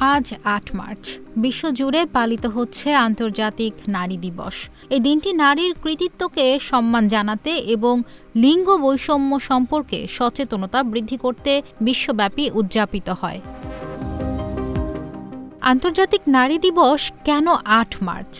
আজ ৮ মার্চ বিশ্বজুড়ে পালিত হচ্ছে আন্তর্জাতিক নারী দিবস। এই দিনটি নারীর কৃতিত্বকে সম্মান জানাতে এবং লিঙ্গ বৈষম্য সম্পর্কে সচেতনতা বৃদ্ধি করতে বিশ্বব্যাপী উদযাপিত হয়। আন্তর্জাতিক নারী দিবস কেন ৮ মার্চ?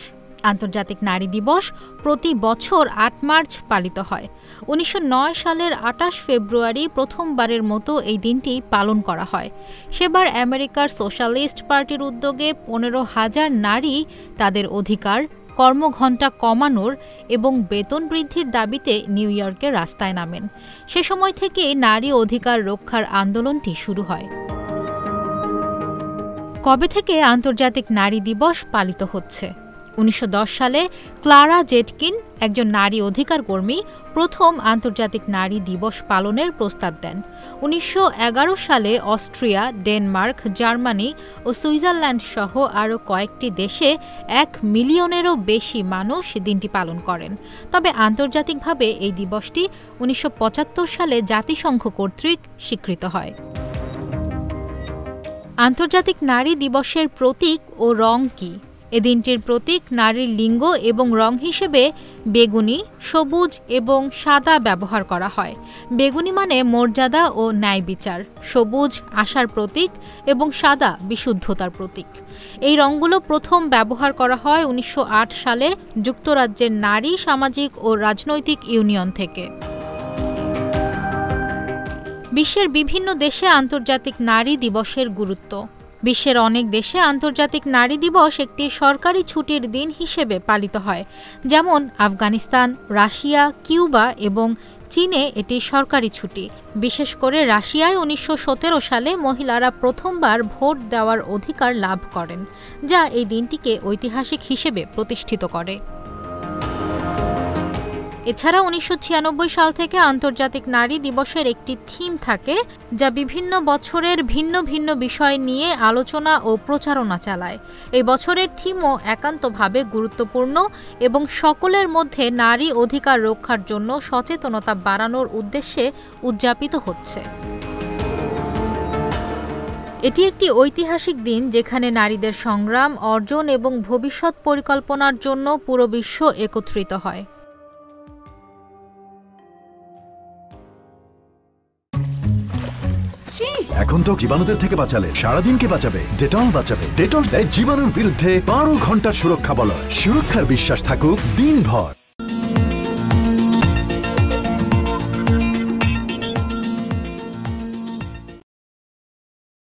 আন্তর্জাতিক নারী দিবস প্রতি বছর ৮ মার্চ পালিত হয়। ১৯০৯ সালের ২৮ ফেব্রুয়ারি প্রথমবারের মতো এই দিনটি পালন করা হয়। সেবার আমেরিকার সোশ্যালিস্ট পার্টির উদ্যোগে ১৫,০০০ নারী তাদের অধিকার, কর্মঘণ্টা কমানোর এবং বেতন বৃদ্ধির দাবিতে নিউ ইয়র্কের রাস্তায় নামেন। সে সময় থেকে নারী অধিকার রক্ষার আন্দোলনটি শুরু হয়। কবে থেকে আন্তর্জাতিক নারী দিবস পালিত হচ্ছে? ১৯১০ সালে ক্লারা জেটকিন, একজন নারী অধিকার কর্মী, প্রথম আন্তর্জাতিক নারী দিবস পালনের প্রস্তাব দেন। ১৯১১ সালে অস্ট্রিয়া, ডেনমার্ক, জার্মানি ও সুইজারল্যান্ড সহ আরও কয়েকটি দেশে ১ মিলিয়নেরও বেশি মানুষ দিনটি পালন করেন। তবে আন্তর্জাতিকভাবে এই দিবসটি ১৯৭৫ সালে জাতিসংঘ কর্তৃক স্বীকৃত হয়। আন্তর্জাতিক নারী দিবসের প্রতীক ও রং কী? এ দিনটির প্রতীক নারীর লিঙ্গ এবং রং হিসেবে বেগুনি, সবুজ এবং সাদা ব্যবহার করা হয়। বেগুনি মানে মর্যাদা ও ন্যায় বিচার, সবুজ আশার প্রতীক এবং সাদা বিশুদ্ধতার প্রতীক। এই রঙগুলো প্রথম ব্যবহার করা হয় ১৯০৮ সালে যুক্তরাজ্যের নারী সামাজিক ও রাজনৈতিক ইউনিয়ন থেকে। বিশ্বের বিভিন্ন দেশে আন্তর্জাতিক নারী দিবসের গুরুত্ব। বিশ্বের অনেক দেশে আন্তর্জাতিক নারী দিবস একটি সরকারি ছুটির দিন হিসেবে পালিত হয়, যেমন আফগানিস্তান, রাশিয়া, কিউবা এবং চীনে এটি সরকারি ছুটি। বিশেষ করে রাশিয়ায় ১৯১৭ সালে মহিলারা প্রথমবার ভোট দেওয়ার অধিকার লাভ করেন, যা এই দিনটিকে ঐতিহাসিক হিসেবে প্রতিষ্ঠিত করে। এছাড়া ১৯৯৬ সাল থেকে আন্তর্জাতিক নারী দিবসের একটি থিম থাকে, যা বিভিন্ন বছরের ভিন্ন ভিন্ন বিষয় নিয়ে আলোচনা ও প্রচারণা চালায়। এই বছরের থিমও একান্তভাবে গুরুত্বপূর্ণ এবং সকলের মধ্যে নারী অধিকার রক্ষার জন্য সচেতনতা বাড়ানোর উদ্দেশ্যে উদযাপিত হচ্ছে। এটি একটি ঐতিহাসিক দিন যেখানে নারীদের সংগ্রাম, অর্জন এবং ভবিষ্যৎ পরিকল্পনার জন্য পুরো বিশ্ব একত্রিত হয়। এখন তো জীবাণুদের থেকে বাঁচালে সারাদিনকে বাঁচাবে ডেটল বাঁচাবে। ডেটল দেয় জীবাণুর বিরুদ্ধে ১২ ঘন্টার সুরক্ষা বলয়। সুরক্ষার বিশ্বাস থাকুক দিনভর।